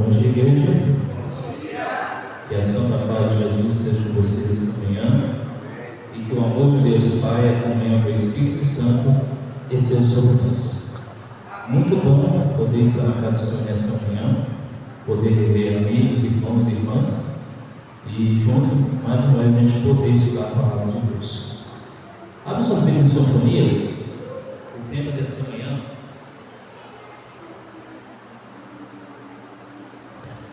Bom dia, igreja. Que a santa paz de Jesus seja com vocês esta manhã e que o amor de Deus Pai, a comunhão do Espírito Santo esteja sobre nós. Muito bom poder estar na casa do Senhor nessa manhã, poder rever amigos, irmãos e irmãs e juntos, mais uma vez, a gente poder estudar a palavra de Deus. Abre suas Bíblias em Sofonias, o tema dessa manhã.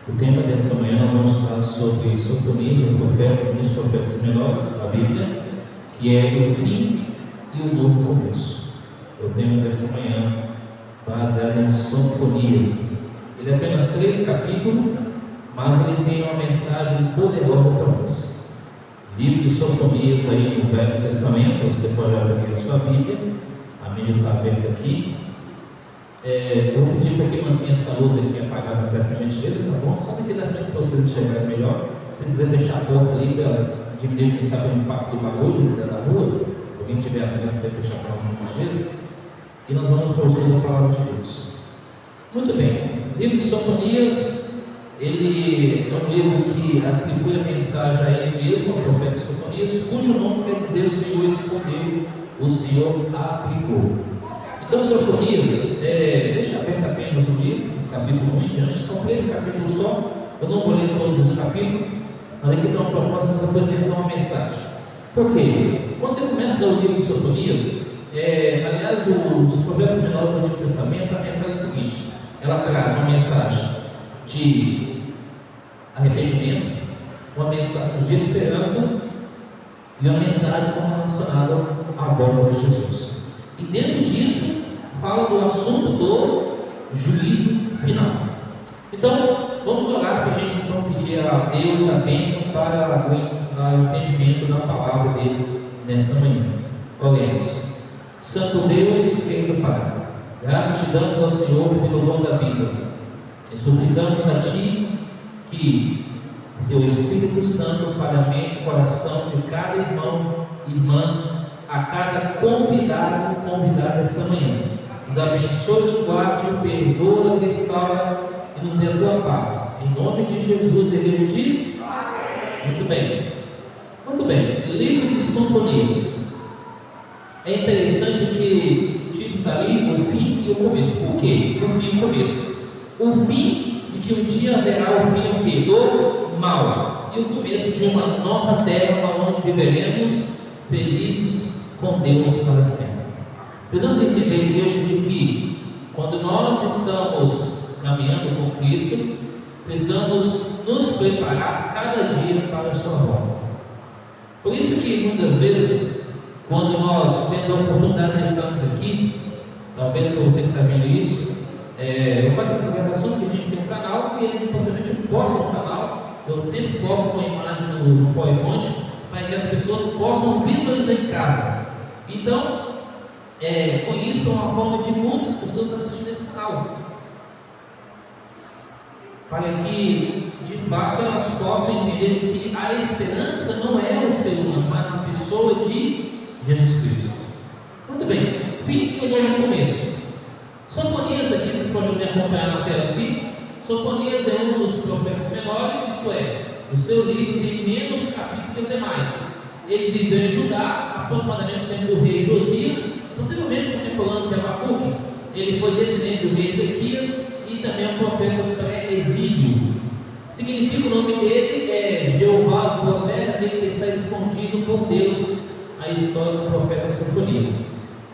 O tema dessa manhã nós vamos falar sobre Sofonias, um dos profetas menores da Bíblia, que é o fim e o novo começo. É o tema dessa manhã, baseado em Sofonias. Ele é apenas 3 capítulos, mas ele tem uma mensagem poderosa para nós. Livro de Sofonias aí no Velho Testamento, você pode abrir a sua Bíblia, a Bíblia está aberta aqui. Eu vou pedir para que mantenha essa luz aqui apagada para a gente ver, tá bom? Só daqui da frente para vocês enxergarem melhor. Se quiser deixar a porta ali para diminuir, quem sabe, o impacto do barulho da rua, alguém tiver atrás para fechar para nós vezes. E nós vamos para o estudo da palavra de Deus. Muito bem, o livro de Sofonias, ele é um livro que atribui a mensagem a ele mesmo, ao profeta Sofonias, cujo nome quer dizer: o Senhor escolheu, o Senhor abrigou. Então, Sofonias, deixa aberto apenas o livro, o capítulo 1 em diante, são 3 capítulos só, eu não vou ler todos os capítulos, mas aqui tem uma proposta de nos apresentar uma mensagem. Por quê? Quando você começa a ler o livro de Sofonias, aliás, os profetas menores do Antigo Testamento, a mensagem é a seguinte: ela traz uma mensagem de arrependimento, uma mensagem de esperança e uma mensagem relacionada à volta de Jesus. E dentro disso, fala do assunto do juízo final. Então, vamos orar para a gente então pedir a Deus a bênção para o entendimento da palavra dele nesta manhã. Oremos. Santo Deus, querido Pai, graças te damos ao Senhor pelo dom da vida, e suplicamos a Ti que Teu Espírito Santo fale a mente e o coração de cada irmão e irmã, a cada convidado essa manhã. Nos abençoe, nos guarde, perdoa, restaura e nos dê a Tua paz. Em nome de Jesus, a igreja diz? Amém. Muito bem, livro de Sofonias. É interessante que o título está ali, o fim e o começo. Por quê? O fim e o começo. O fim de que um dia haverá o fim o quê? Do mal. E o começo de uma nova terra onde viveremos felizes com Deus para sempre. Precisamos entender, igreja, de que quando nós estamos caminhando com Cristo, precisamos nos preparar cada dia para a sua volta. Por isso que muitas vezes, quando nós temos a oportunidade de estarmos aqui, talvez para você que está vendo isso, eu faço essa gravação porque a gente tem um canal e ele possivelmente posta no canal. Eu sempre foco com a imagem no PowerPoint para que as pessoas possam visualizar em casa. Então, com isso é uma forma de muitas pessoas estar assistindo esse canal, para que de fato elas possam entender de que a esperança não é o ser humano, mas na pessoa de Jesus Cristo. Muito bem, fim e novo começo. Sofonias aqui, vocês podem me acompanhar na tela aqui. Sofonias é um dos profetas menores, isto é, o seu livro tem menos capítulos que os demais. Ele viveu em Judá, aproximadamente no tempo do rei Josias, possivelmente contemporâneo de Abacuque. Ele foi descendente do rei Ezequias e também um profeta pré-exílio. Significa, o nome dele é Jeová protege aquele que está escondido por Deus. A história do profeta Sofonias.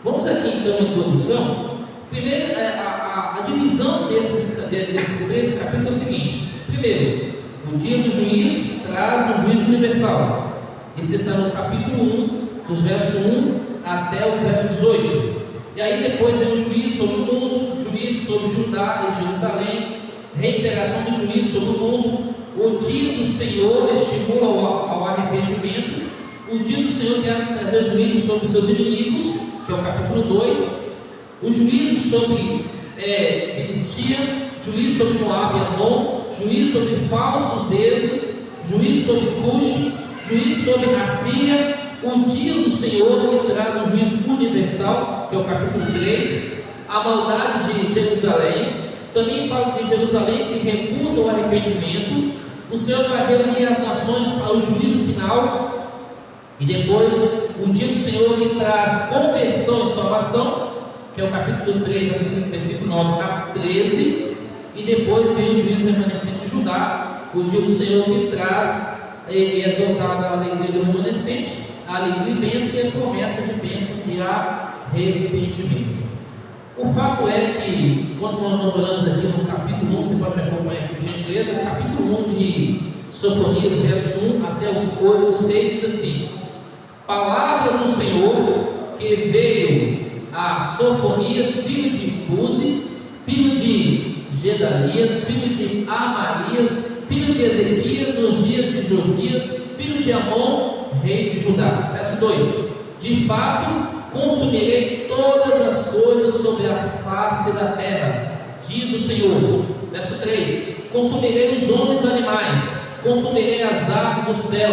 Vamos aqui então a introdução. Primeiro, a divisão desses 3 capítulos é o seguinte: primeiro, o dia do juízo traz um juízo universal. Isso está no capítulo 1, dos versos 1 até o verso 18. E aí depois vem o juízo sobre o mundo, juízo sobre Judá e Jerusalém, reiteração do juízo sobre o mundo. O dia do Senhor estimula ao arrependimento. O dia do Senhor quer trazer juízo sobre seus inimigos, que é o capítulo 2. O juízo sobre Filistia, juízo sobre Moab e Amon, juízo sobre falsos deuses, juízo sobre Cush, juízo sobre a Síria. O dia do Senhor, que traz o juízo universal, que é o capítulo 3, a maldade de Jerusalém, Também fala de Jerusalém que recusa o arrepimento. O Senhor vai reunir as nações para o juízo final. E depois, o dia do Senhor que traz conversão e salvação, que é o capítulo 3, versículo 9 a 13. E depois vem o juízo remanescente de Judá, o dia do Senhor que traz exaltada a alegria do remanescente, a alegria e bênção e a promessa de bênção de arrependimento. O fato é que, quando nós olhamos aqui no capítulo 1, você pode me acompanhar aqui por gentileza, capítulo 1 de Sofonias, verso 1 até os 6, diz assim: palavra do Senhor que veio a Sofonias, filho de Buzi, filho de Gedalias, filho de Amarias, filho de Ezequias, nos dias de Josias, filho de Amon, rei de Judá. Verso 2: de fato, consumirei todas as coisas sobre a face da terra, diz o Senhor. Verso 3: consumirei os homens e animais, consumirei as aves do céu,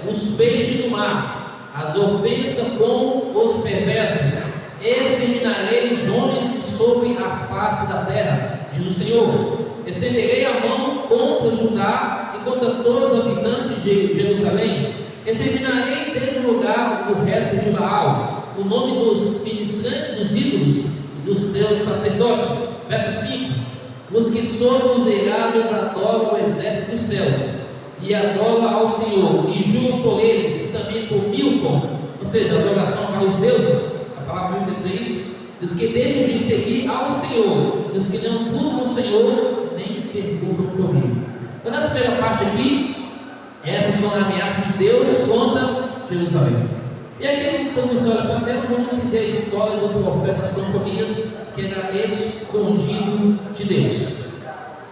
os peixes do mar, as ofensas com os perversos, exterminarei os homens de sobre a face da terra, diz o Senhor. Estenderei a mão contra Judá e contra todos os habitantes de Jerusalém. Exterminarei desde o lugar do resto de Baal, o nome dos ministrantes dos ídolos e dos seus sacerdotes. Verso 5: os que sobre os eirados adoram o exército dos céus, e adoram ao Senhor, e juram por eles, e também por Milcom, ou seja, adoração aos deuses. A palavra Milcom quer dizer isso. Os que deixam de seguir ao Senhor, e os que não buscam o Senhor, nem perguntam por mim. Então, nessa primeira parte aqui, essas são as ameaças de Deus contra Jerusalém. E aqui, quando você olha para a tela, vamos entender a história do profeta Sofonias, que era escondido de Deus.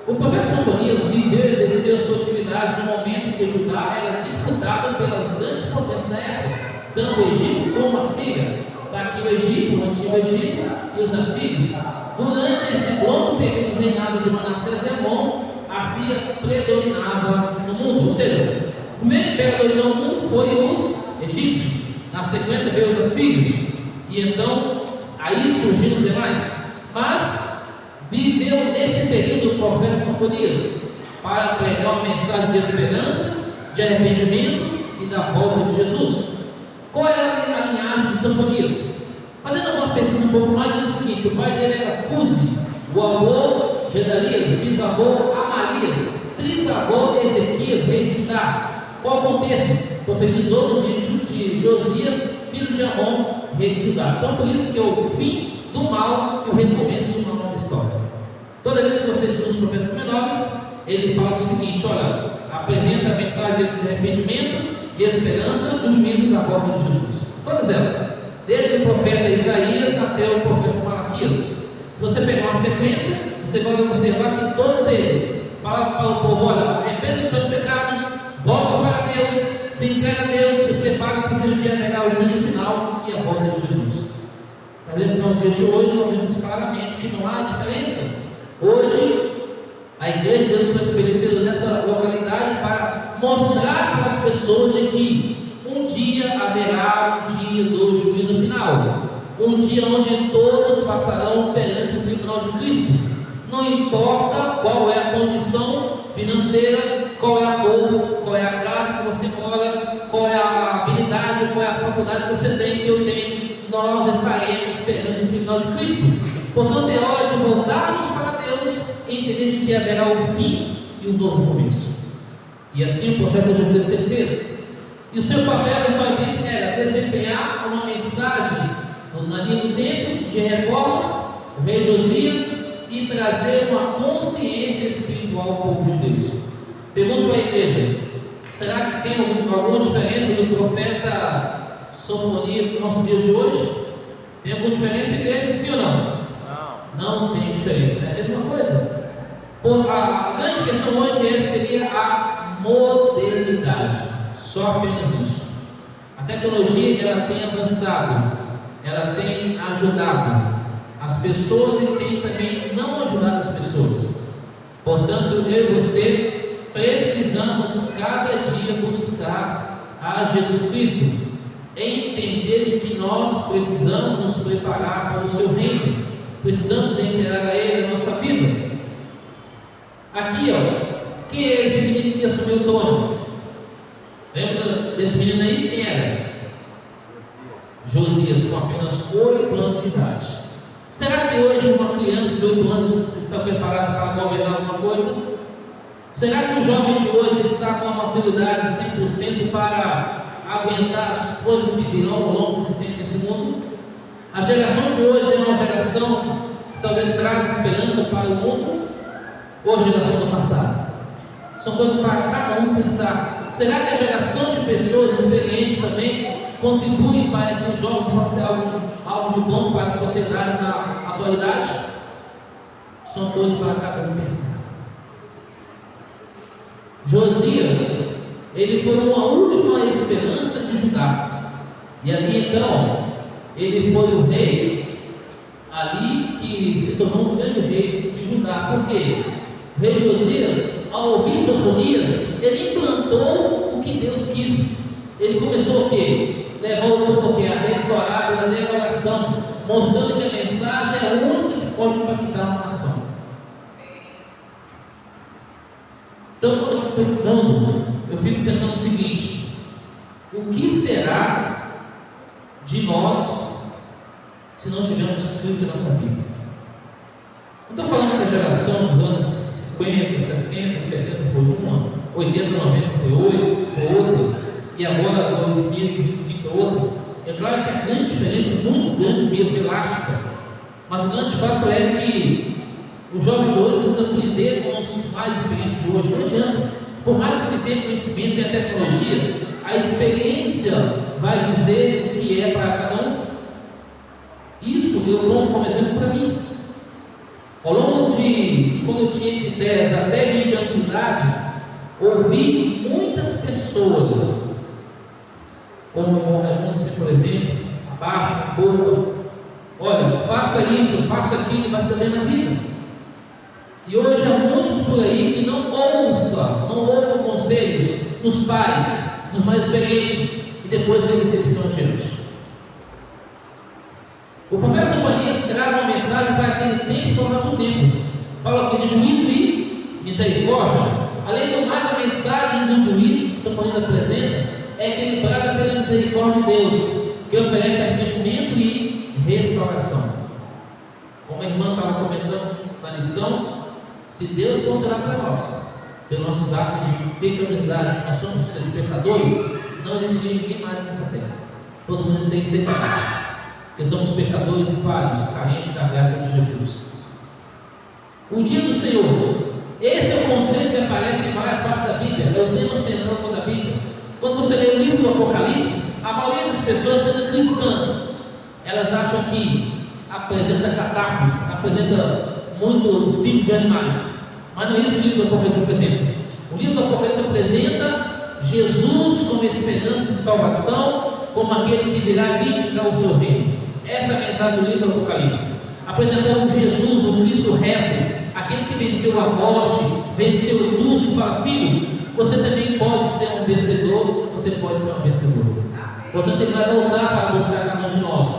O profeta Sofonias viveu e exerceu sua atividade no momento em que Judá era disputado pelas grandes potências da época, tanto o Egito como a Síria. Está aqui o Egito, o antigo Egito, e os assírios. Durante esse longo período dos reinados de Manassés e Amon, a Síria predominava no mundo. Ou seja, o primeiro império que dominou o mundo foi os egípcios. Na sequência veio os assírios, e então aí surgiram os demais. Mas viveu nesse período o profeta Sofonias para pregar uma mensagem de esperança, de arrependimento e da volta de Jesus. Qual é a linhagem de Sofonias? Fazendo uma pesquisa um pouco mais, diz o seguinte: o pai dele era Cusi, o avô Gedalias, bisavô Amarias, trisavô Ezequias, rei de Judá. Qual o contexto? Profetizou no dia de Josias, filho de Amon, rei de Judá. Então, por isso que é o fim do mal e o recomeço de uma nova história. Toda vez que você estuda os profetas menores, ele fala o seguinte: olha, apresenta a mensagem de arrependimento, de esperança, do juízo e da volta de Jesus. Todas elas, desde o profeta Isaías até o profeta Malaquias. Se você pegar uma sequência, você vai observar que todos eles falam para o povo: olha, arrependa dos seus pecados, volte para Deus, se entrega a Deus, se prepara, porque um dia haverá o juízo final e a volta de Jesus. Por exemplo, nos dias de hoje, nós vemos claramente que não há diferença. Hoje, a igreja de Deus foi estabelecida nessa localidade para mostrar para as pessoas de que um dia haverá um dia do juízo final, um dia onde todos passarão perante o tribunal de Cristo. Não importa qual é a condição financeira, qual é a cor, qual é a casa que você mora, qual é a habilidade, qual é a faculdade que você tem, que eu tenho, nós estaremos perante o tribunal de Cristo. Portanto, é hora de voltarmos para Deus e entender de que haverá o fim e um novo começo. E assim o profeta José fez. E o seu papel na história bíblica era desempenhar uma mensagem na linha do tempo de reformas, o rei Josias, e trazer uma consciência espiritual ao povo de Deus. Pergunto para a igreja: será que tem alguma diferença do profeta Sofonias nos nossos dias de hoje? Tem alguma diferença, igreja? Sim ou não? Não tem diferença, é a mesma coisa. A grande questão hoje seria a modernidade, só apenas isso. A tecnologia ela tem avançado, ela tem ajudado as pessoas e tem também não ajudado as pessoas. Portanto, eu e você precisamos cada dia buscar a Jesus Cristo, entender de que nós precisamos nos preparar para o seu reino. Precisamos entregar a Ele a nossa vida. aqui, ó, quem é esse menino que assumiu o trono? Lembra desse menino aí? Quem era? Josias, com apenas 8 anos de idade. Será que hoje uma criança de 8 anos está preparada para governar alguma coisa? Será que o jovem de hoje está com a maturidade 100% para aguentar as coisas que virão ao longo desse tempo nesse mundo? A geração de hoje é uma geração que talvez traz esperança para o mundo, ou a geração do passado? São coisas para cada um pensar. Será que a geração de pessoas experientes também contribui para que o jovem possa ser algo de bom para a sociedade na atualidade? São coisas para cada um pensar. Josias, ele foi uma última esperança de Judá, e ali então ele foi o rei ali que se tornou um grande rei de Judá. Por quê? O rei Josias, ao ouvir Sofonias, ele implantou o que Deus quis. Ele começou o quê? Levar o povo a restaurar a verdadeira oração, mostrando que a mensagem é a única que pode impactar uma nação. Então, quando eu estou estudando, eu fico pensando o seguinte: o que será de nós se não tivermos Cristo na nossa vida? Não estou falando que a geração dos anos 50, 60, 70 foi uma, 80, 90 foi outra, e agora 2025 é outra. É claro que a grande diferença é muito grande mesmo, elástica, mas o grande fato é que o jovem de hoje precisa aprender com os mais experientes de hoje. Não adianta, por mais que se tenha conhecimento e a tecnologia, a experiência vai dizer o que é para cada um. Isso eu tomo como exemplo para mim. Ao longo de, quando eu tinha entre 10 até 20 anos de idade, ouvi muitas pessoas, como o irmão Raimundo, por exemplo, abaixa a boca, olha, faça isso, faça aquilo, vai se dar bem na vida. E hoje há muitos por aí que não ouvem conselhos dos pais, dos mais experientes, e depois tem decepção diante. O profeta Sofonias traz uma mensagem para aquele tempo e para o nosso tempo. Fala aqui de juízo e misericórdia. Além do mais, a mensagem do juízo que Sofonias apresenta é equilibrada pela misericórdia de Deus, que oferece arrependimento e restauração. Como a irmã estava comentando na lição, se Deus fosse olhar para nós, pelos nossos atos de pecaminosidade, nós somos seres pecadores, não existiria ninguém mais nessa terra. Todo mundo tem que ter pecado, porque somos pecadores e falhos, carentes da graça de Jesus. O dia do Senhor, esse é o conceito que aparece em várias partes da Bíblia, é o tema central da Bíblia. Quando você lê o livro do Apocalipse, a maioria das pessoas, sendo cristãs, elas acham que apresenta catástrofes, apresenta muito símbolo de animais, mas não é isso que o livro do Apocalipse apresenta. O livro do Apocalipse apresenta Jesus como esperança de salvação, como aquele que virá vindicar o seu reino. Essa é a mensagem do livro do Apocalipse, apresentando Jesus, o Cristo reto, aquele que venceu a morte, venceu tudo, e fala: filho, você também pode ser um vencedor, você pode ser um vencedor. Portanto, ele vai voltar para buscar cada um de nós.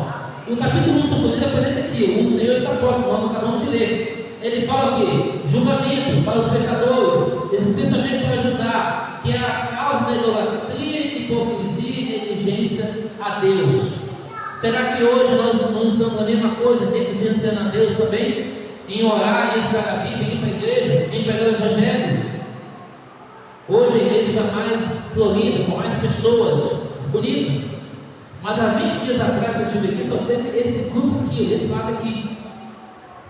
E o capítulo 1 Sofonias apresenta aqui: o Senhor está próximo, nós acabamos de ler. Ele fala aqui: julgamento para os pecadores, especialmente para Judá, que é a causa da idolatria, hipocrisia e negligência a Deus. Será que hoje nós não estamos na mesma coisa, negligenciando a Deus também? Em orar, em estudar a Bíblia, em ir para a igreja, em pregar o Evangelho? Hoje a igreja está mais florida, com mais pessoas, bonito. Mas há 20 dias atrás que eu estive aqui, só teve esse grupo aqui, esse lado aqui.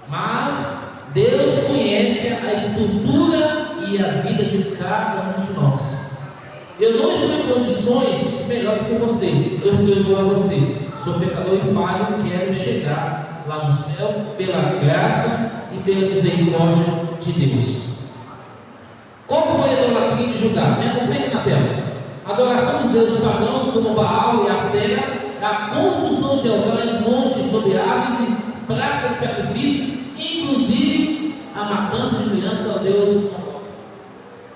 Mas Deus conhece a estrutura e a vida de cada um de nós. Eu não estou em condições melhor do que você, eu estou igual a você. Sou pecador e falho, quero chegar lá no céu pela graça e pela misericórdia de Deus. Qual foi a idolatria de Judá? Me acompanhe na tela. Adoração dos deuses pagãos como Baal e Acera, a construção de altares, montes sobre aves e prática de sacrifício, inclusive a matança de criança ao Deus.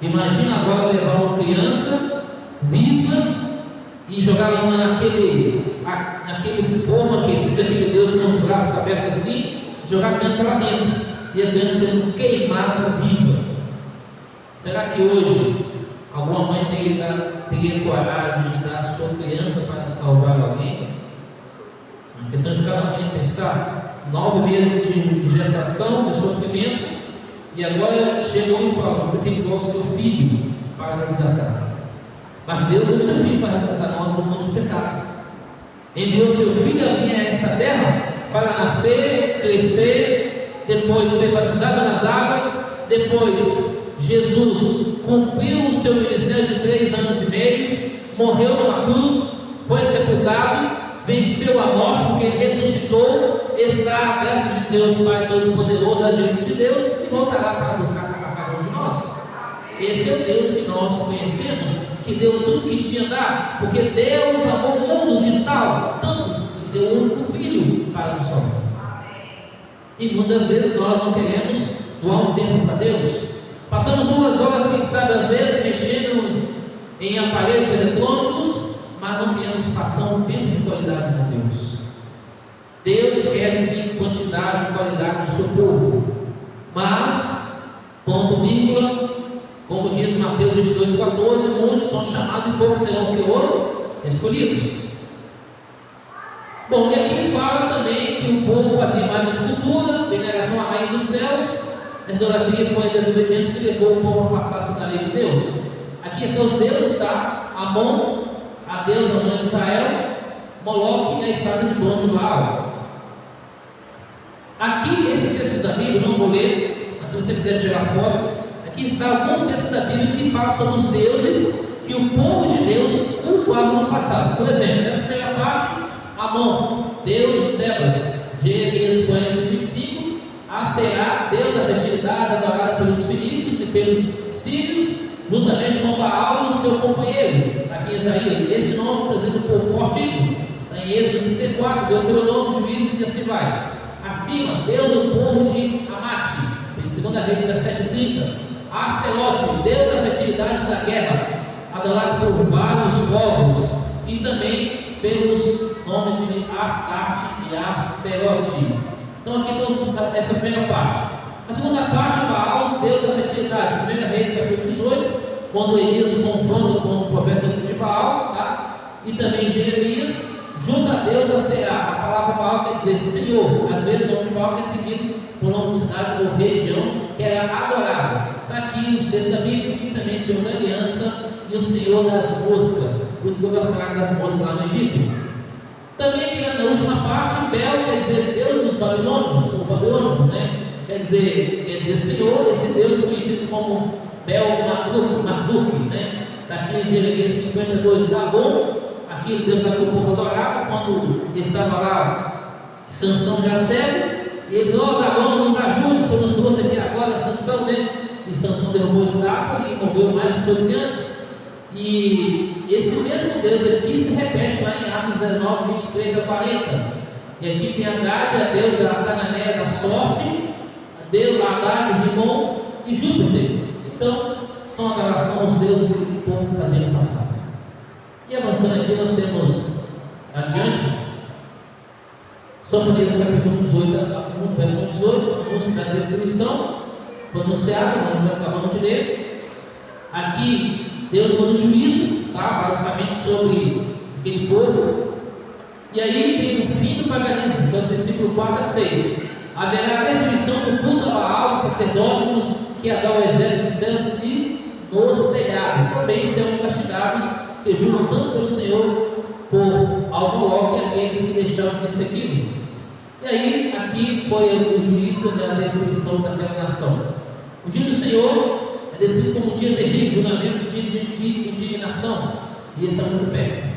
Imagina agora levar uma criança viva e jogá-la naquele forno aquecido, aquele Deus com os braços abertos assim, jogar a criança lá dentro, e a criança sendo queimada viva. Será que hoje alguma mãe teria coragem de dar a sua criança para salvar alguém? É uma questão de cada mãe pensar. 9 meses de gestação, de sofrimento, e agora chegou e fala: você tem que dar o seu filho para resgatar. Mas Deus deu o seu filho para resgatar nós do mundo de pecado. Enviou o seu filho a vir a essa terra para nascer, crescer, depois ser batizado nas águas, depois Jesus cumpriu o seu ministério de 3 anos e meio, morreu numa cruz, foi sepultado, venceu a morte porque ele ressuscitou, está à graça de Deus Pai Todo-Poderoso, à direita de Deus, e voltará para buscar a cada um de nós. Esse é o Deus que nós conhecemos, que deu tudo que tinha a dar, porque Deus amou o mundo de tal, tanto que deu o único filho para nos salvar. E muitas vezes nós não queremos doar um tempo para Deus. Passamos 2 horas, quem sabe às vezes, mexendo em aparelhos eletrônicos, mas não queremos passar um tempo de qualidade com Deus. Deus quer sim quantidade e qualidade do seu povo, mas, ponto vírgula, como diz Mateus 22,14, muitos são chamados e poucos serão que os escolhidos. Bom, e aqui fala também que o povo fazia imagem de escultura, veneração à rainha dos céus. Essa idolatria foi a desobediência que levou o povo a afastar-se da lei de Deus. Aqui estão os deuses, tá? Amon, a deusa mãe de Israel, Moloque e a estátua de bronze de Baal. Aqui, esses textos da Bíblia, não vou ler, mas se você quiser tirar foto, aqui está alguns textos da Bíblia que falam sobre os deuses que o povo de Deus cultuava no passado. Por exemplo, nessa primeira parte, Amon, deus de Tebas, Jeremias 40:25. Aserá, deus da fertilidade, adorada pelos fenícios e pelos sírios, juntamente com Baal e seu companheiro. Aqui em Isaías, esse nome trazido por Portigo, em Êxodo 34, Deuteronômio, Juízes e assim vai. Acima, deus do povo de Amate, em 2 Reis 17:30. Asterote, deus da fertilidade e da guerra, adorado por vários povos, e também pelos nomes de Astarte e Asterote. Então aqui temos essa primeira parte. A segunda parte, Baal, deus da fertilidade. 1 Reis capítulo 18, quando Elias confronta com os profetas de Baal, tá? E também Jeremias, junto a Deus a Será. A palavra Baal quer dizer Senhor. Às vezes o nome de Baal é seguido por nome de cidade ou região que era adorada. Está aqui os textos da Bíblia, e também Senhor da Aliança e o Senhor das Moscas. Por isso que eu vou falar das moscas lá no Egito. Também aqui na última parte, Bel quer dizer Deus dos Babilônicos, ou Babilônicos, né? Quer dizer Senhor, esse Deus conhecido como Bel Marduk, né? Está aqui em Jeremias 52, Dagon, aquele Deus lá que o povo adorava, quando estava lá, Sansão já cego, e eles falou: Dagon, nos ajude, o Senhor nos trouxe aqui agora, Sansão, né? E Sansão derrubou a estátua e morreu mais que os seus antes. E esse mesmo Deus aqui se repete lá em Atos 19, 23 a 40. E aqui tem Haddad, a Deus da Cananeia da sorte, a Deus Haddad, Rimon e Júpiter. Então, são adoração aos deuses que o povo fazia no passado. E avançando aqui, nós temos adiante, Sofonias capítulo 18, verso 18, anúncio da destruição, foi anunciado, nós já acabamos de ler. Aqui, Deus manda um juízo, tá? Basicamente sobre aquele povo. E aí tem o fim do paganismo, que é os versículos 4 a 6. Haverá a destruição do culto a Baal, dos sacerdotes que adoram o exército dos céus e nos telhados. Também serão castigados que juram tanto pelo Senhor por Moloque e aqueles que deixaram de segui-lo. E aí, aqui foi o juízo da destruição daquela nação. O dia do Senhor é descrito como um dia terrível, julgamento, dia de indignação, e está muito perto.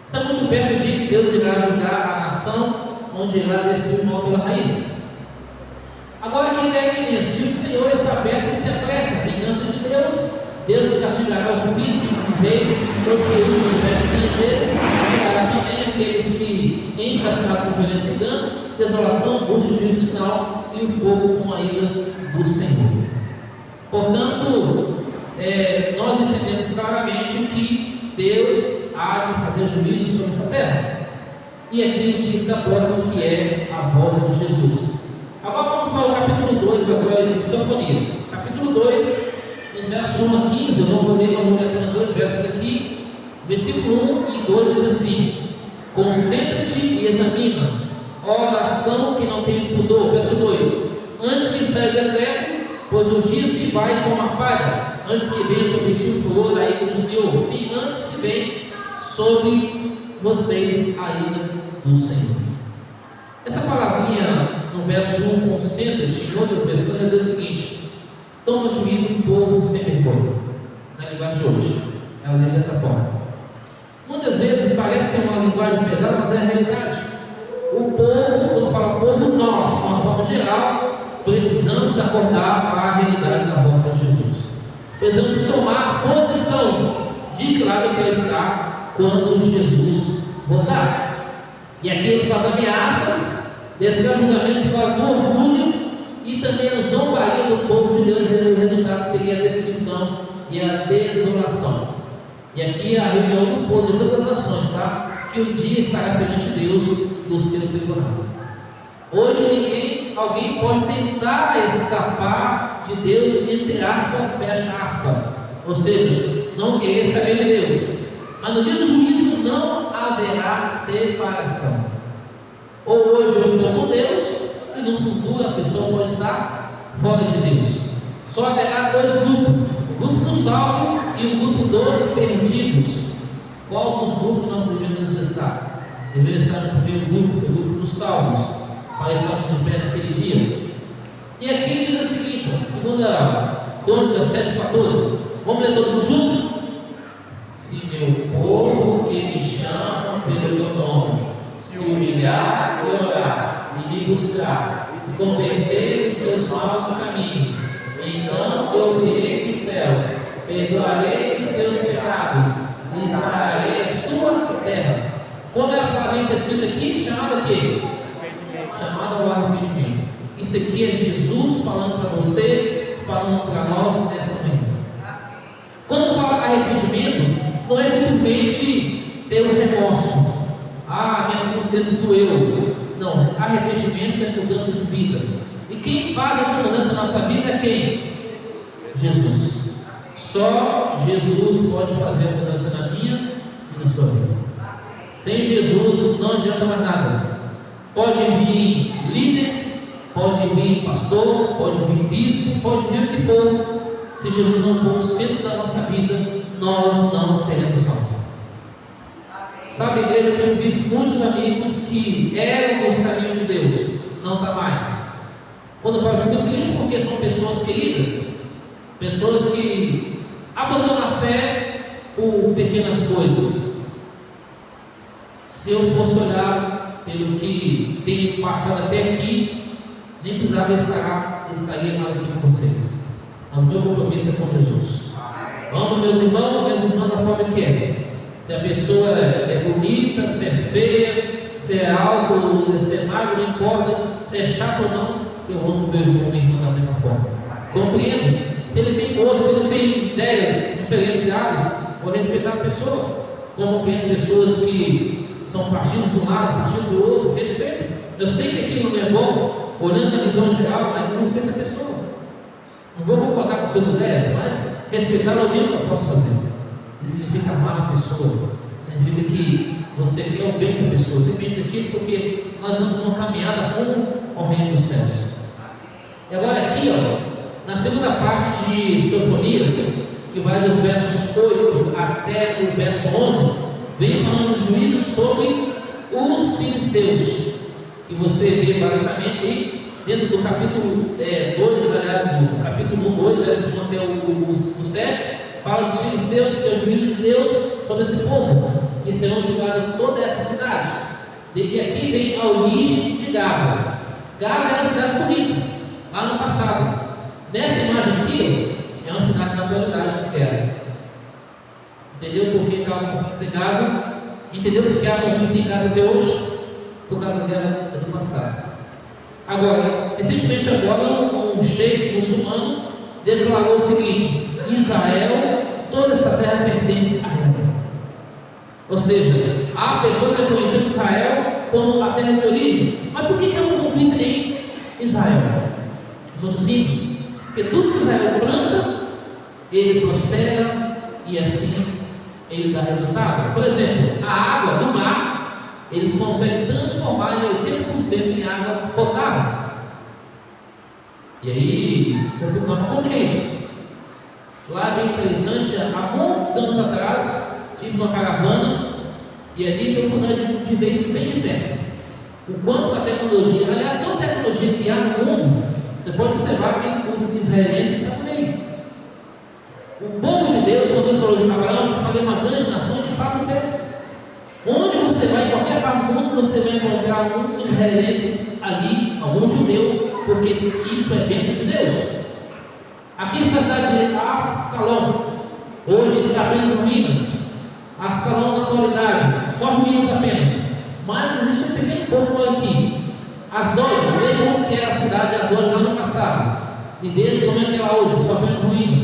Está muito perto o dia que Deus irá julgar a nação, onde irá destruir o mal pela raiz. Agora aqui é iminente, o dia do Senhor está perto e se apressa, a vingança de Deus. Deus castigará os príncipes, os reis, todos os que tivessem estrangeiro, castigará também aqueles que enchem a cidade com violência e dano, desolação, angústia, juízo final e o fogo com a ira do Senhor. Portanto, nós entendemos claramente que Deus há de fazer juízo sobre essa terra. E aqui o dia está próximo, que é a volta de Jesus. Agora vamos para o capítulo 2 agora de Sofonias. Capítulo 2 nos versos 1 a 15, eu não vou ler apenas 2 versos aqui. Versículo 1 e 2 diz assim: concentra-te e examina, ó nação que não tens pudor. Verso 2: antes que saia o decreto, pois o dia se vai como a palha, antes que venha sobre ti o furor da ira do Senhor, sim, antes que venha sobre vocês a ira do Senhor. Essa palavrinha no verso 1, concentra-te, em outras versões diz o seguinte: toma juízo um povo sem vergonha. Na linguagem de hoje, ela diz dessa forma. Muitas vezes parece ser uma linguagem pesada, mas é a realidade. O povo, quando fala povo, nós, de uma forma geral, precisamos acordar para a realidade da volta de Jesus. Precisamos tomar posição de que lado eu quero estar quando Jesus voltar. E aqui ele faz ameaças, descreve o julgamento por causa do orgulho e também a zombaria do povo de Deus. O resultado seria a destruição e a desolação. E aqui a reunião do povo de todas as nações, tá? Que um dia estará perante Deus no seu tribunal. Hoje alguém pode tentar escapar de Deus, entre aspas, fecha aspas, ou seja, não querer saber de Deus. Mas no dia do juízo não haverá separação. Ou hoje eu estou com Deus, e no futuro a pessoa pode estar fora de Deus. Só haverá 2 grupos: o grupo do salvo e o grupo dos perdidos. Qual dos grupos nós devemos estar? Devemos estar no primeiro grupo, que é o grupo dos salvos, para estarmos de pé naquele dia. E aqui diz o seguinte, 2 Crônicas 7,14. Vamos ler todo mundo junto? Se meu povo que me chama pelo meu nome se humilhar e orar e me buscar, se converter dos seus maus caminhos, então eu virei dos céus, perdoarei os seus pecados e sararei a sua terra. Como é a palavra que está escrita aqui? Chamada o quê? Chamada ao arrependimento. Isso aqui é Jesus falando para você, falando para nós nessa manhã. Quando fala arrependimento, não é simplesmente ter um remorso. Minha consciência doeu. Não, arrependimento é mudança de vida. E quem faz essa mudança na nossa vida é quem? Jesus. Só Jesus pode fazer a mudança na minha e na sua vida. Sem Jesus não adianta mais nada. Pode vir líder, pode vir pastor, pode vir bispo, pode vir o que for. Se Jesus não for o centro da nossa vida, nós não seremos salvos. Sabe, igreja, eu tenho visto muitos amigos que eram nos caminhos de Deus, não está mais. Quando eu falo, fico triste porque são pessoas queridas, pessoas que abandonam a fé por pequenas coisas. Se eu fosse olhar pelo que tenho passado até aqui, nem precisava estaria mais aqui com vocês. Mas o meu compromisso é com Jesus. Amo meus irmãos, minhas irmãs da forma que é. Se a pessoa é bonita, se é feia, se é alto, se é magro, não importa, se é chato ou não, eu amo meu irmão, minha irmã da mesma forma. Compreendo? Se ele tem gosto, se ele tem ideias diferenciadas, vou respeitar a pessoa. Como conheço pessoas que são partidos de um lado, partidos do outro, respeito. Eu sei que aquilo não é bom, olhando na visão geral, mas eu respeito a pessoa. Não vou concordar com suas ideias, mas respeitar é o mínimo que eu posso fazer. Isso significa amar a pessoa, significa que você quer o bem da pessoa, depende daquilo, porque nós estamos numa caminhada rumo ao reino dos céus. E agora aqui, na segunda parte de Sofonias, que vai dos versos 8 até o verso 11, vem falando do juízo sobre os filisteus, que você vê basicamente aí dentro do capítulo 2, do capítulo 1, 2, verso 1 até o 7, fala dos filisteus, que é o juízo de Deus sobre esse povo, que serão julgados toda essa cidade. E aqui vem a origem de Gaza. Gaza é uma cidade bonita, lá no passado. Nessa imagem aqui, é uma cidade na atualidade de guerra. Entendeu por que há um conflito em Gaza? Entendeu por que há conflito em Gaza até hoje? Por causa da guerra do passado. Agora, recentemente um sheik muçulmano declarou o seguinte: Israel, toda essa terra pertence a ela. Ou seja, há pessoas reconhecendo Israel como a terra de origem. Mas por que há um conflito em Israel? Muito simples. Porque tudo que Israel planta, ele prospera e assim ele dá resultado. Por exemplo, a água do mar, eles conseguem transformar em 80% em água potável. E aí, você pergunta, como que é isso? Lá é bem interessante, há muitos anos atrás, tive uma caravana e ali tive a oportunidade de ver isso bem de perto. O quanto a tecnologia, aliás, toda a tecnologia que há no mundo, você pode observar que os israelenses estão no meio. O povo de Deus, quando Deus falou de Abraão, de fazer uma grande nação, de fato fez. Onde você vai, em qualquer parte do mundo, você vai encontrar algum israelense ali, algum judeu, porque isso é bênção de Deus. Aqui está a cidade de Ascalon, hoje está apenas ruínas. Ascalon na atualidade, só ruínas apenas. Mas existe um pequeno povo aqui. Asdod, veja como que era a cidade de Asdod lá no passado. E veja como é que ela hoje, só apenas ruínas.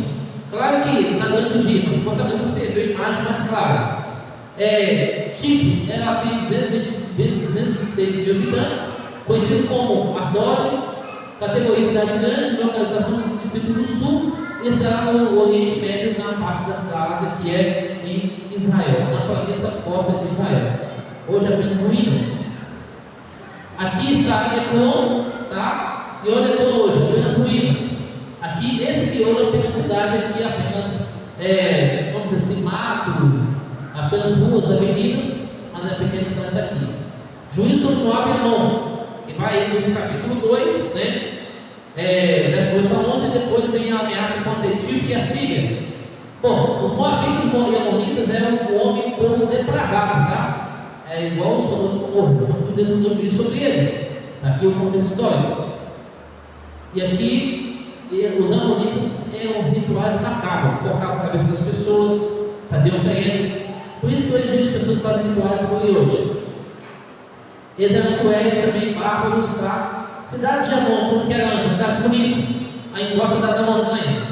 Claro que na durante o dia, mas supostamente você vê a imagem mais clara. Chipre, ela tem 226 mil habitantes, conhecido como Asdod, categoria cidade grande, localização do distrito do sul, e estará no Oriente Médio, na parte da Ásia, que é em Israel, na planície costa de Israel. Hoje apenas ruínas. Aqui está Ecrón, tá? E olha Ecrón hoje, apenas ruínas. Aqui nesse miolo, apenas cidade, aqui apenas, vamos dizer assim, mato, apenas ruas, avenidas, mas a pequena cidade está aqui. Juízo sobre Moab e Amon, que vai nesse capítulo 2, né? Verso 8 a 11, e depois vem a ameaça contra a Etíope e a Síria. Bom, os Moabitas e Amonitas eram um povo depravado, tá? É igual o Sodoma e Gomorra, então Deus mandou juízo sobre eles. Aqui o contexto histórico. E aqui, os Amonitas eram rituais macabros, cortavam a cabeça das pessoas, faziam oferendas. Por isso que hoje as pessoas fazem rituais como hoje. Eles eram cruéis também, bárbaros, tá? Cidade de Amon, como que era antes, cidade bonita, a encosta da montanha.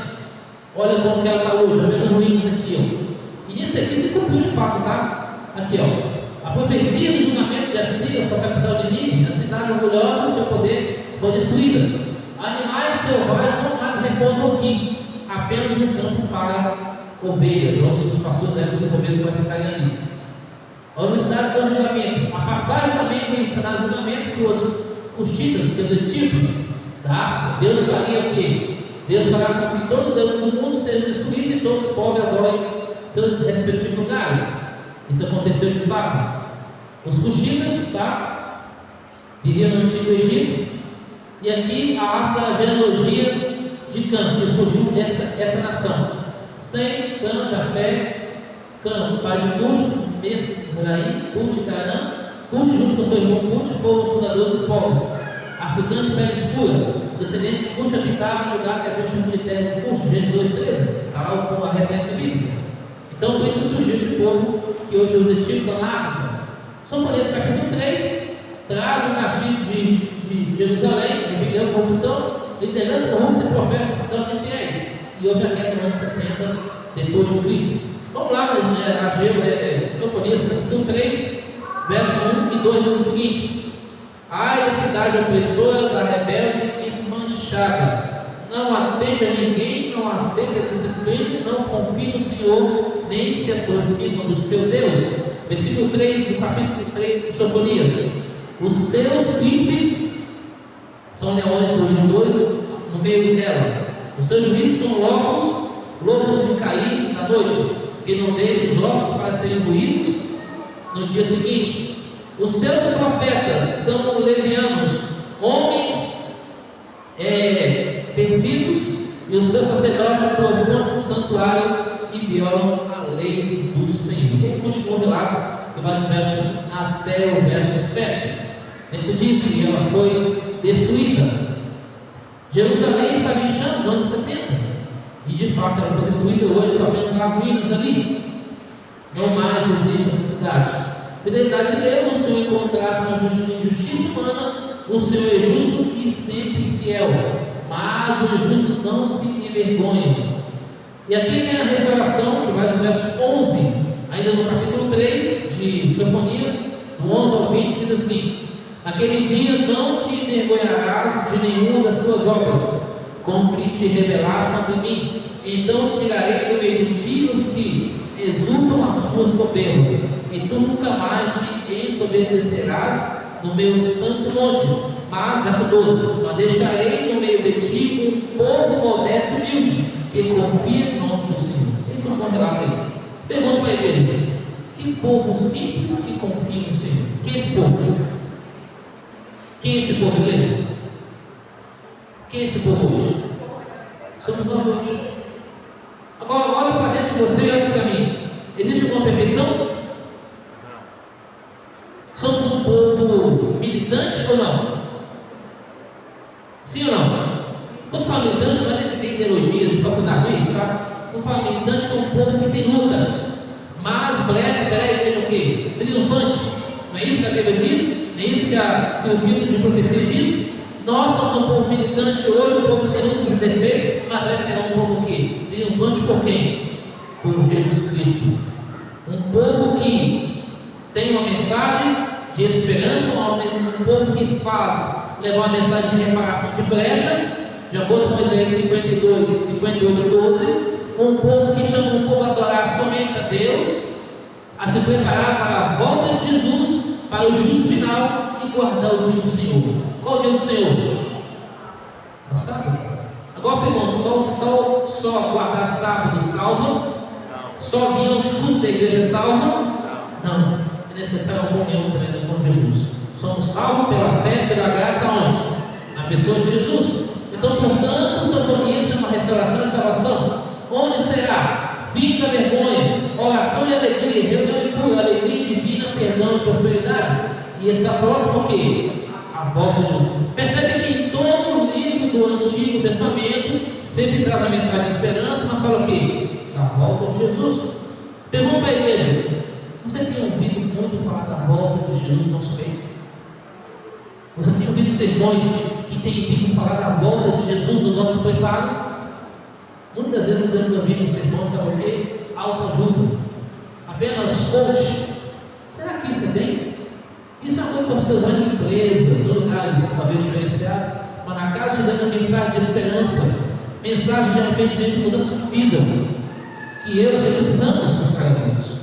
Olha como que ela está hoje, apenas ruínas aqui, ó. E isso aqui se cumpriu de fato, tá? Aqui, ó. A profecia do julgamento de Assíria, sua capital de Nínive, a cidade orgulhosa, seu poder foi destruída. Animais selvagens não mais repousam aqui, apenas um campo para ovelhas, onde os pastores levam seus ovelhas para ficarem ali. A universidade do julgamento, a passagem também foi ensinar julgamento para os custitas, que os etíopes da África. Deus faria o quê? Deus fará com que todos os deuses do mundo sejam destruídos e todos os povos adorem seus respectivos lugares. Isso aconteceu de fato. Os custitas, tá? Viviam no antigo Egito. E aqui a árvore da genealogia de Cã, que surgiu dessa nação. Sem, Cã, Jafé, Cã, pai de Cush, Mesraim, Put e Canaã. Cush, junto com seu irmão Put, foram os fundadores dos povos. Africano de pele escura, descendente de Cush, habitava no lugar que havia chamado de terra de Cush, Gênesis 2,13. Está lá com a referência bíblica. Então, por isso surgiu esse povo que hoje os etíopes estão na África. Sofonias capítulo 3 traz o castigo de Jerusalém, rebelião, corrupção, liderança corrupta e profetas e cidadãos infiéis. E houve a queda no ano 70 depois de Cristo. Vamos lá, mas Sofonias capítulo 3, verso 1 e 2 diz o seguinte: ai da cidade opressora, da rebelde e manchada, não atende a ninguém, não aceita a disciplina, não confia no Senhor, nem se aproxima do seu Deus. Versículo 3 do capítulo 3 de Sofonias: os seus príncipes são leões rugidores no meio dela, os seus juízes são lobos de cair na noite, que não deixam os ossos para serem ruídos no dia seguinte. Os seus profetas são levianos, homens perdidos, e os seus sacerdotes profanam o santuário e violam a lei do Senhor. E aí continua o relato, que vai do verso 1 até o verso 7. Dentro disso, e ela foi destruída. Jerusalém estava em chamas no ano 70, e de fato ela foi destruída. Hoje somente há ruínas ali. Não mais existe essa cidade. Fidelidade de Deus, o Senhor encontraste na injustiça humana, o Senhor é justo e sempre fiel, mas o injusto não se envergonha. E aqui vem a restauração, que vai dos versos 11, ainda no capítulo 3 de Sofonias, do 11 ao 20, diz assim: naquele dia não te envergonharás de nenhuma das tuas obras, com que te rebelaste contra mim, então tirarei do meio de ti os que exultam a sua soberba, e tu nunca mais te ensoberbecerás no meu santo monte. Mas, verso 12: mas deixarei no meio de ti um povo modesto e humilde, que confia no nome do Senhor. Ele continua o relato aí. Pergunta para ele: que povo simples que confia no Senhor? Quem é esse povo? Quem é esse povo, igreja? Quem é esse povo hoje? Somos nós hoje. Agora, olha para dentro de você e olha para mim. Existe alguma perfeição? Somos um povo militante ou não? Sim ou não? Quando falo militante, não é defender ideologias de faculdade, não é isso, tá? Quando falo militante, é um povo que tem lutas, mas breve será a igreja o quê? Triunfante. Não é isso que a Bíblia diz? Não é isso que os livros de profecia diz? Nós somos um povo militante hoje, um povo que tem lutas e defesas, mas breve será um povo o quê? Triunfante por quem? Por Jesus Cristo. Um povo que tem uma mensagem de esperança, um povo que faz levar uma mensagem de reparação de brechas, de acordo com Isaías 52, 58, 12. Um povo que chama o povo a adorar somente a Deus, a se preparar para a volta de Jesus, para o juízo final e guardar o dia do Senhor. Qual o dia do Senhor? Sábado. Agora pergunto: só guardar sábado salva? Só vir ao estudo da igreja salva? Não. É necessário uma comunhão também com Jesus. Somos salvos pela fé, pela graça, aonde? Na pessoa de Jesus. Então, portanto, Sinfonia chama restauração e salvação. Onde será? Fim da vergonha, oração e alegria, reunião e cura, alegria divina, perdão e prosperidade. E está próximo o quê? A volta de Jesus. Percebe que em todo o livro do Antigo Testamento sempre traz a mensagem de esperança, mas fala o quê? Da volta de Jesus. Pergunta para a igreja: você tem ouvido muito falar da volta de Jesus no nosso meio? Você tem ouvido sermões que têm vindo falar da volta de Jesus no nosso preparo? Muitas vezes nós temos ouvido sermões, sabe o quê? Autoajuda, apenas coach. Será que isso é bem? Isso é uma coisa para você usar em empresa, em lugares talvez diferenciados, mas na casa te dando mensagem de esperança, mensagem de arrependimento e mudança de vida, que eu e você precisamos buscar a Deus.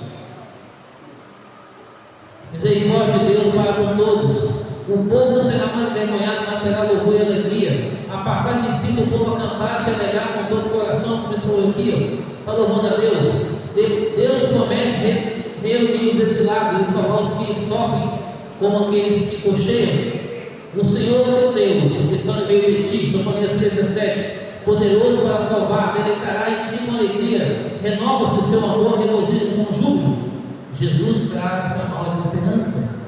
Misericórdia de Deus para com todos. O povo não será mais envergonhado, mas terá orgulho e alegria. A passagem ensina o povo a cantar, se alegrar com todo o coração, como esse povo aqui, está louvando a Deus. Deus promete reunir os exilados e salvar os que sofrem, como aqueles que cocheiam. O Senhor teu Deus, que está no meio de ti, Sofonias 3,17, poderoso para salvar, deleitará em ti com alegria, renova-se seu amor, regozijo com júbilo. Jesus traz para nós esperança.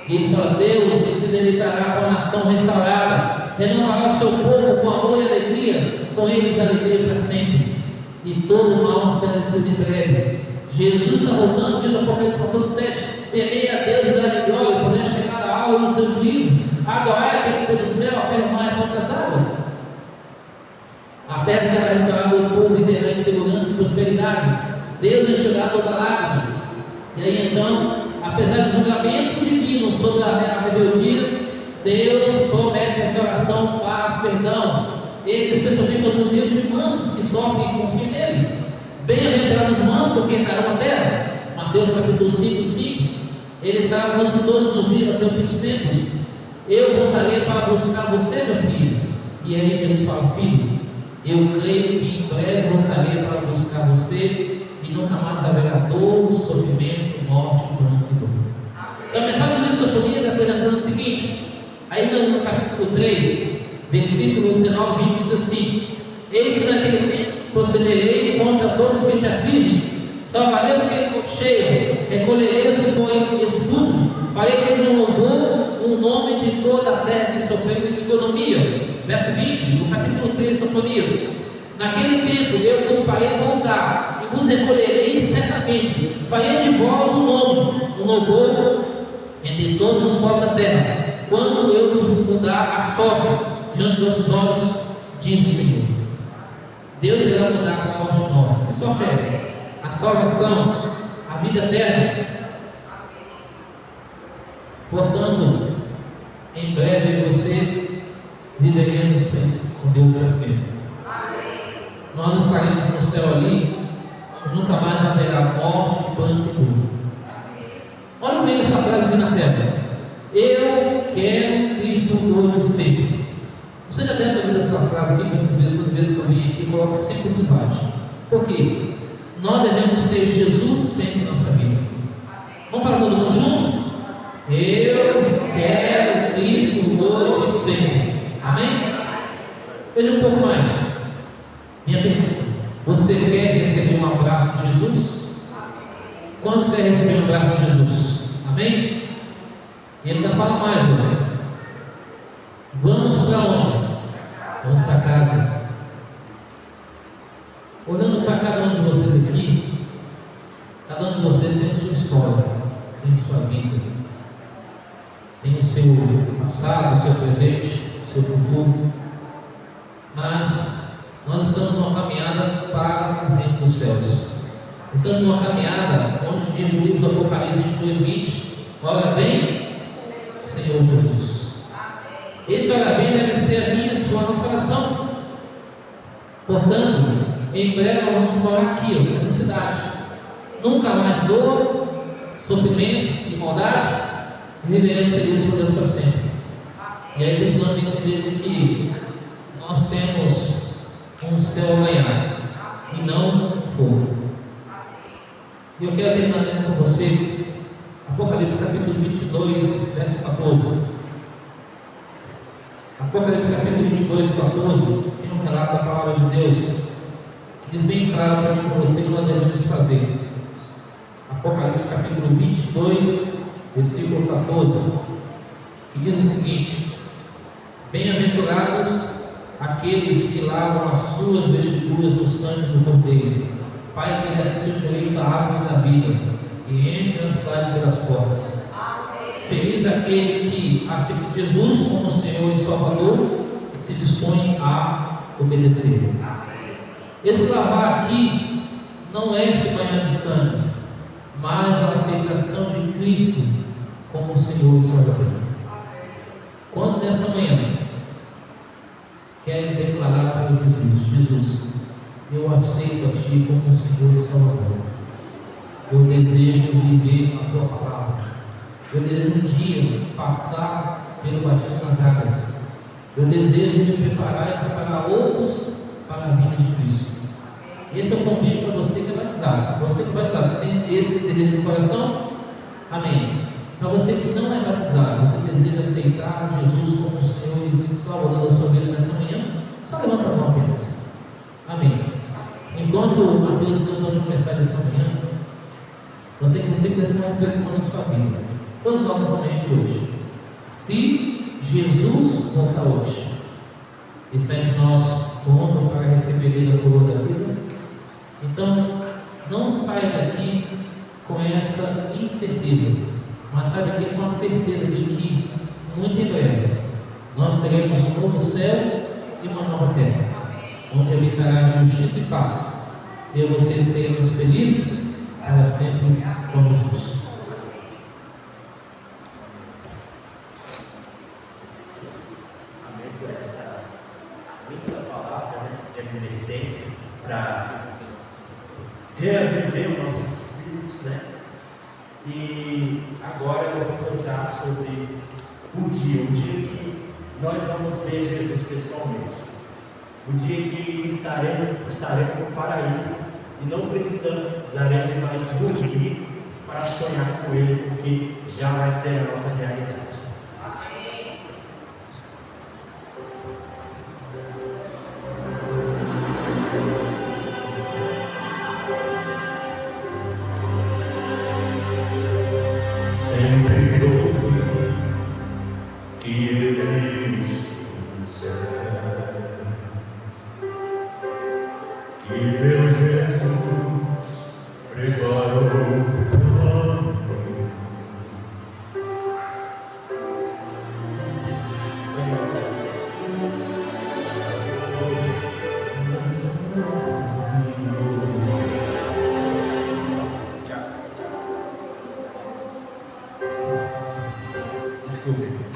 Ele fala: Deus se deleitará com a nação restaurada, renovará o seu povo com amor e alegria, com eles alegria para sempre, e todo mal será destruído em breve. Jesus está voltando, diz o Apocalipse 14:7: temei a Deus e dar-lhe glória, poder chegar a alma no seu juízo, adorar aquele que fez o céu, aquele mar e quantas águas. A terra será restaurada, o povo viverá em segurança e prosperidade. Deus enxugará toda lágrima. E aí então, apesar do julgamento divino sobre a rebeldia, Deus promete restauração, paz, perdão. Ele, especialmente aos humildes e mansos que sofrem e confiam nele. Bem-aventurados os mansos, porque entrarão na terra. Mateus capítulo 5:5. Ele estará conosco todos os dias até o fim dos tempos. Eu voltarei para buscar você, meu filho. E aí Jesus fala: filho, eu creio que em breve voltarei para buscar você, e nunca mais haverá dor, sofrimento, morte, pranto e dor. Então a mensagem do livro de Sofonias é apresentando o seguinte: ainda no capítulo 3, versículo 19 e 20, diz assim: eis que naquele tempo procederei contra todos que te afligem, salvarei os que cocheiam, recolherei os que forem expulsos, farei deles um louvor, um nome de toda a terra que sofreu economia. Verso 20, no capítulo 3 de Sofonias: naquele tempo eu vos farei voltar, e vos recolherei certamente, farei de vós um nome, um louvor entre todos os povos da terra, quando eu vos mudar a sorte diante dos vossos olhos, diz o Senhor. Deus irá mudar a sorte nossa. Que sorte é essa? A salvação, a vida eterna. Portanto, em breve você viveremos com Deus perfeito. nós estaremos no céu ali, onde nunca mais haverá morte, pranto e dor. Olha bem essa frase aqui na tela. Eu quero Cristo hoje e sempre. Você já deve ter ouvido essa frase aqui muitas vezes, toda vez que eu vim aqui, eu coloco sempre esse slide. Por quê? Nós devemos ter Jesus sempre na nossa vida. Vamos falar todo mundo junto? Eu quero Cristo hoje e sempre. Amém? Veja um pouco mais. Minha pergunta: você quer receber um abraço de Jesus? Quantos querem receber um abraço de Jesus? Amém? E ele ainda fala mais, né? Vamos para onde? Vamos para casa. Olhando para cada um de vocês aqui, cada um de vocês tem a sua história, tem a sua vida, tem o seu passado, o seu presente, o seu futuro, mas nós estamos numa caminhada para o reino dos céus. Estamos numa caminhada onde diz o livro do Apocalipse 22:20, ora bem, Senhor Jesus. Esse ora bem deve ser a minha e a sua nossa oração. Portanto, em breve nós vamos morar aqui, nessa cidade. Nunca mais dor, sofrimento e maldade, e viveremos felizes com Deus para sempre. E aí precisamos entender de que nós temos um céu a ganhar e não fogo. E eu quero terminar lendo com você Apocalipse capítulo 22, verso 14. Apocalipse capítulo 22, 14 tem um relato da palavra de Deus que diz bem claro para mim e para você o que nós devemos fazer. Apocalipse capítulo 22, versículo 14, que diz o seguinte: bem-aventurados aqueles que lavam as suas vestiduras no sangue do Cordeiro, Pai que lhe assiste o direito à árvore da vida e entre na cidade pelas portas. Feliz aquele que aceita Jesus como Senhor e Salvador e se dispõe a obedecer. Esse lavar aqui não é esse banho de sangue, mas a aceitação de Cristo como Senhor e Salvador. Quantos nessa manhã querem declarar para Jesus: Jesus, eu aceito a Ti como Senhor e Salvador. Eu desejo viver a Tua palavra. Eu desejo um dia passar pelo batismo nas águas. Eu desejo me preparar e preparar outros para a vida de Cristo. Esse é o convite para você que é batizado. Para você que é batizado, você tem esse desejo no coração? Amém. Para você que não é batizado, você deseja aceitar Jesus como Senhor e Salvador da sua vida nessa manhã? Só levanta a mão apenas. Amém. Enquanto o Mateus cantou de começar essa manhã, você quiser fazer uma reflexão na sua vida. Todos nós nessa manhã de hoje. Se Jesus voltar hoje, estamos nós prontos para receber dele a coroa da vida? Então, não saia daqui com essa incerteza, mas saia daqui com a certeza de que, muito em breve, nós teremos um novo céu e uma nova terra, onde habitará justiça e paz. Eu e vocês seremos felizes para sempre com Jesus. Amém por essa linda palavra, né, de advertência para reaviver os nossos espíritos, né? E agora eu vou contar sobre o dia que nós vamos ver Jesus pessoalmente. O dia que estaremos no paraíso e não precisaremos mais dormir para sonhar com Ele, porque já vai ser a nossa realidade. Sempre ouvi que existe um céu, que meu Jesus preparou para mim. Desculpe.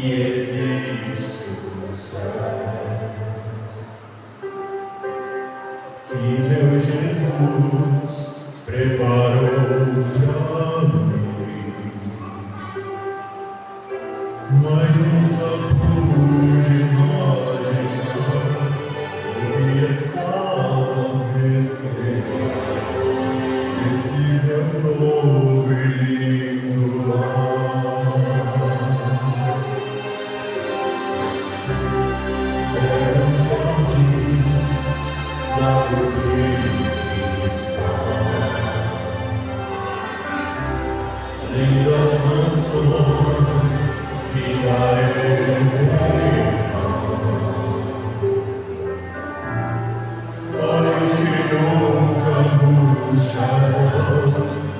que existe no céu, que meu Jesus preparou para mim, mas nunca pude imaginar o que estava me esperando nesse meu novo e lindo lar. Eram jardins lá do Rio está, lindas mansões, vida eterna, flores que nunca murcharão,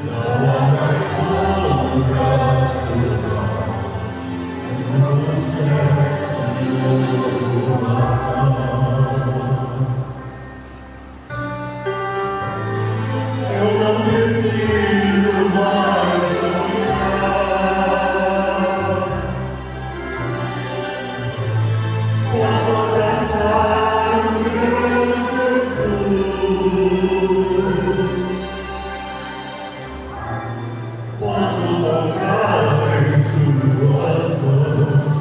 não há mais sombras do mar, no céu novo mar. Eu não preciso mais sonhar, posso abraçar o meu Jesus, posso tocar em suas mãos,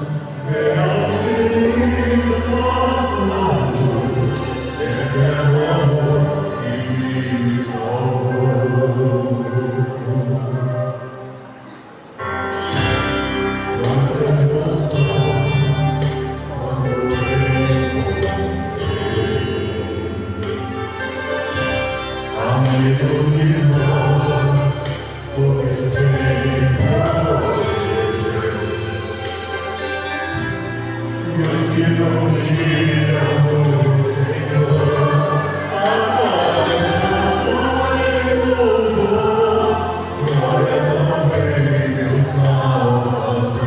ver as feridas do amor, eterno amor que me salvou. Quanta emoção quando eu encontrei amigos e irmãos, comecei a morrer, e os que não viram o Senhor agora cantam em louvor, glórias ao Rei meu Salvador.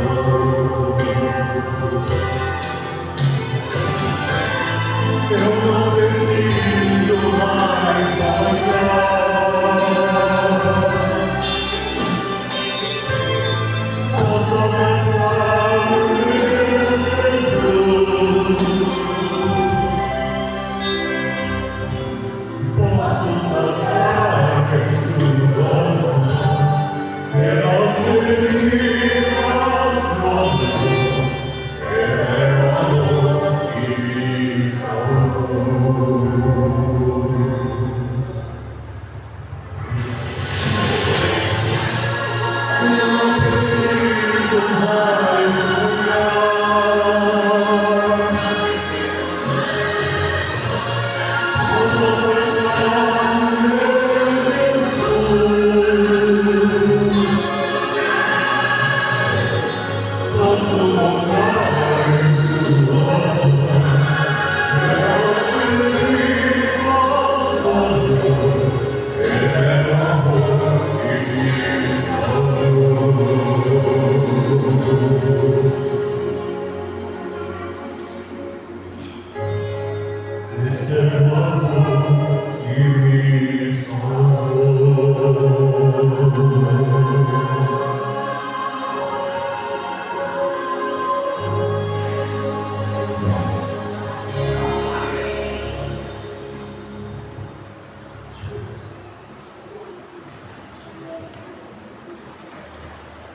Eu não preciso mais sonhar, posso abraçar o meu Jesus, posso tocar em suas mãos, ver as feridas do amor, eterno amor que me salvou. Eu não preciso mais sonhar, posso abraçar o meu Jesus, posso tocar em suas mãos, ver as feridas do amor, eterno amor que me salvou. Eterno amor que me salvou.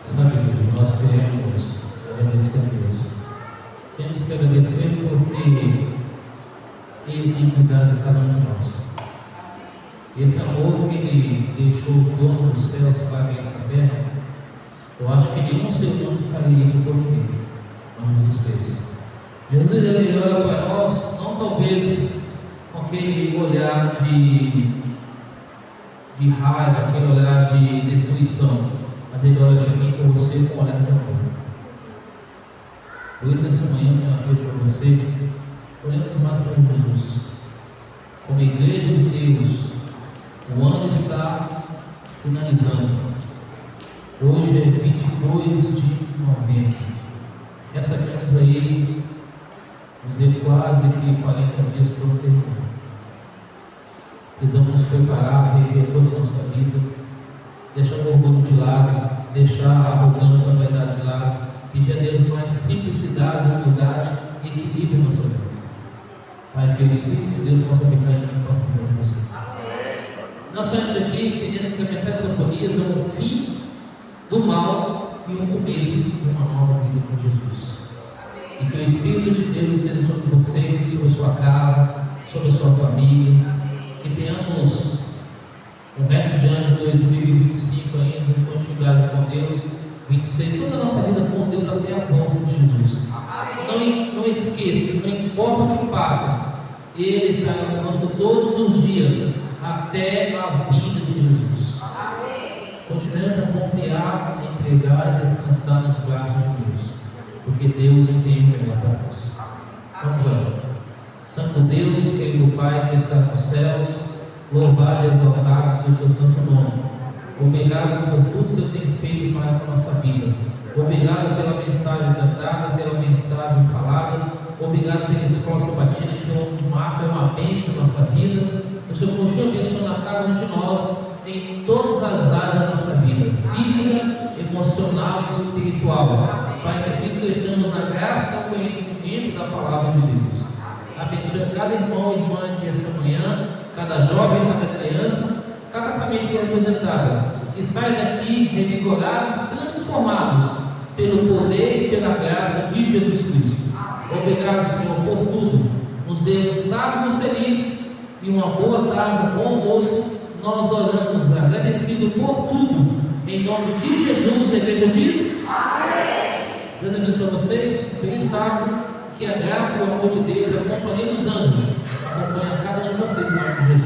Sabe, nós queremos agradecer a Deus. Temos que agradecer porque Ele tem cuidado de cada um de nós. Esse amor que Ele deixou o dono dos céus para vir essa terra, eu acho que nenhum ser humano faria isso por ninguém, mas Jesus fez. Jesus ele olha para nós, não talvez com aquele olhar de raiva, aquele olhar de destruição, mas Ele olha para mim e para você com um olhar de amor. Hoje, nessa manhã, eu apelo para você, olhamos mais para Jesus. Como igreja de Deus, o ano está finalizando. Hoje é 22 de novembro. Essa camisa aí, vamos dizer, quase que 40 dias para o término. Precisamos nos preparar, rever toda a nossa vida, deixar o orgulho de lado, deixar a arrogância, a vaidade de lado, Pedir a Deus mais simplicidade, humildade e equilíbrio na nossa vida. Pai, que o Espírito de Deus possa habitar em mim, possa habitar em você. Nós saímos daqui entendendo que a mensagem de Sofonias é um fim do mal e um começo de uma nova vida com Jesus. E que o Espírito de Deus esteja sobre você, sobre a sua casa, sobre a sua família. Que tenhamos o resto de ano de 2025 ainda, em continuidade com Deus. 26, toda a nossa vida com Deus até a volta de Jesus. Não esqueça, não importa o que passa, Ele está conosco todos os dias, até a vinda de Jesus. Continuemos a confiar, entregar e descansar nos braços de Deus, porque Deus tem o melhor para nós. Vamos orar. Santo Deus, querido Pai que está nos céus, louvado e exaltado seja o teu santo nome. Obrigado por tudo que o Senhor tem feito, Pai, com a nossa vida. Obrigado pela mensagem cantada, pela mensagem falada. Obrigado pela escola sabatina, que é um marco, é uma bênção na nossa vida. O Senhor continua abençoando a cada um de nós em todas as áreas da nossa vida, física, emocional e espiritual. Pai, que assim cresçamos na graça e no conhecimento da palavra de Deus. Abençoe cada irmão e irmã aqui essa manhã, cada jovem, cada criança, cada família que é representada, que sai daqui revigorados, transformados pelo poder e pela graça de Jesus Cristo. Obrigado, Senhor, por tudo. Nos dê um sábado feliz e uma boa tarde, um bom almoço. Nós oramos agradecido por tudo. Em nome de Jesus, a igreja diz: amém. Deus abençoe vocês. Feliz sábado. Que a graça e o amor de Deus, a companhia dos anjos, acompanhe a cada um de vocês em nome de Jesus.